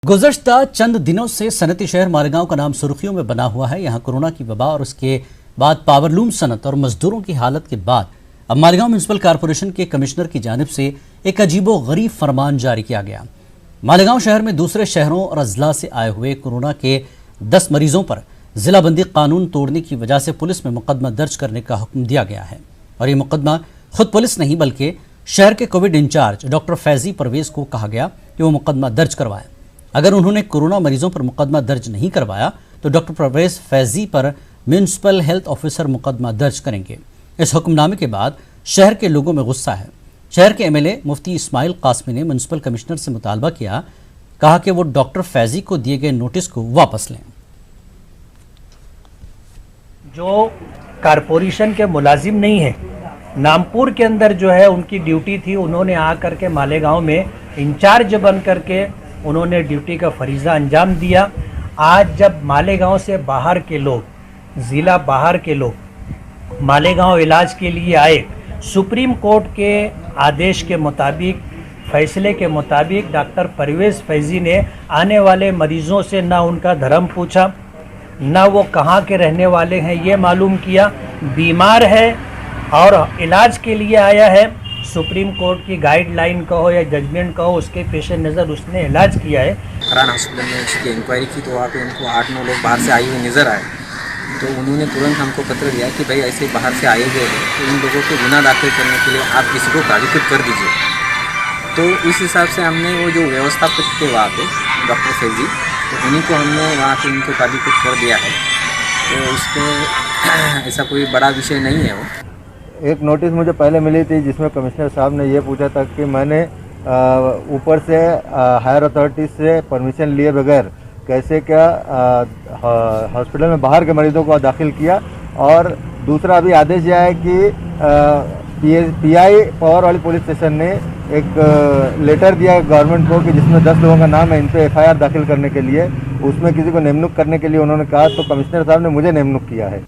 गुज़श्ता चंद दिनों से सनती शहर मालेगांव का नाम सुर्खियों में बना हुआ है। यहाँ कोरोना की वबा और उसके बाद पावरलूम सनत और मजदूरों की हालत के बाद अब मालेगांव म्यूनिसिपल कॉरपोरेशन के कमिश्नर की जानिब से एक अजीबो गरीब फरमान जारी किया गया। मालेगांव शहर में दूसरे शहरों और अजला से आए हुए कोरोना के 10 मरीजों पर जिलाबंदी कानून तोड़ने की वजह से पुलिस में मुकदमा दर्ज करने का हुक्म दिया गया है। और ये मुकदमा खुद पुलिस नहीं बल्कि शहर के COVID incharge doctor Faizi Parvez को कहा गया कि वो मुकदमा दर्ज करवाएं। अगर उन्होंने कोरोना मरीजों पर मुकदमा दर्ज नहीं करवाया तो डॉक्टर परवेज फैजी पर म्यूनिसिपल हेल्थ ऑफिसर मुकदमा दर्ज करेंगे। इस हुक्मनामे के बाद शहर के लोगों में गुस्सा है। शहर के एमएलए मुफ्ती इस्माइल कासमी ने म्यूनिसिपल कमिश्नर से मुतालबा किया, कहा कि वो डॉक्टर फैजी को दिए गए नोटिस को वापस लें। जो कारपोरेशन के मुलाजिम नहीं है, नामपुर के अंदर जो है उनकी ड्यूटी थी, उन्होंने आकर के मालेगांव में इंचार्ज बन करके उन्होंने ड्यूटी का फरीज़ा अंजाम दिया। आज जब मालेगांव से बाहर के लोग, ज़िला बाहर के लोग मालेगांव इलाज के लिए आए, सुप्रीम कोर्ट के आदेश के मुताबिक, फैसले के मुताबिक डॉक्टर परवेज़ फैजी ने आने वाले मरीज़ों से ना उनका धर्म पूछा, ना वो कहाँ के रहने वाले हैं ये मालूम किया। बीमार है और इलाज के लिए आया है, सुप्रीम कोर्ट की गाइडलाइन कहो या जजमेंट कहो, उसके पेश नज़र उसने इलाज किया है। फरहान हॉस्पिटल में उसकी इंक्वायरी की तो वहाँ पे उनको 8-9 लोग बाहर से आए हुए नज़र आए, तो उन्होंने तुरंत हमको पत्र दिया कि भाई ऐसे बाहर से आए हुए हैं तो इन लोगों को गुनाह दाखिल करने के लिए आप किसी को तारीफ़ कर दीजिए। तो इस हिसाब से हमने वो जो व्यवस्थापक थे वहाँ पे डॉक्टर फैजी, तो उन्हीं को हमने वहाँ पे उनको तारीफ़ कर दिया है। तो उस पर ऐसा कोई बड़ा विषय नहीं है। वो एक नोटिस मुझे पहले मिली थी जिसमें कमिश्नर साहब ने ये पूछा था कि मैंने ऊपर से हायर अथॉरिटी से परमिशन लिए बगैर कैसे क्या हॉस्पिटल में बाहर के मरीजों को दाखिल किया। और दूसरा अभी आदेश यह है कि पीआई पावर वाली पुलिस स्टेशन ने एक लेटर दिया गवर्नमेंट को कि जिसमें 10 लोगों का नाम है इन पे एफआईआर दाखिल करने के लिए, उसमें किसी को निमणूक करने के लिए उन्होंने कहा, तो कमिश्नर साहब ने मुझे निमणूक किया है।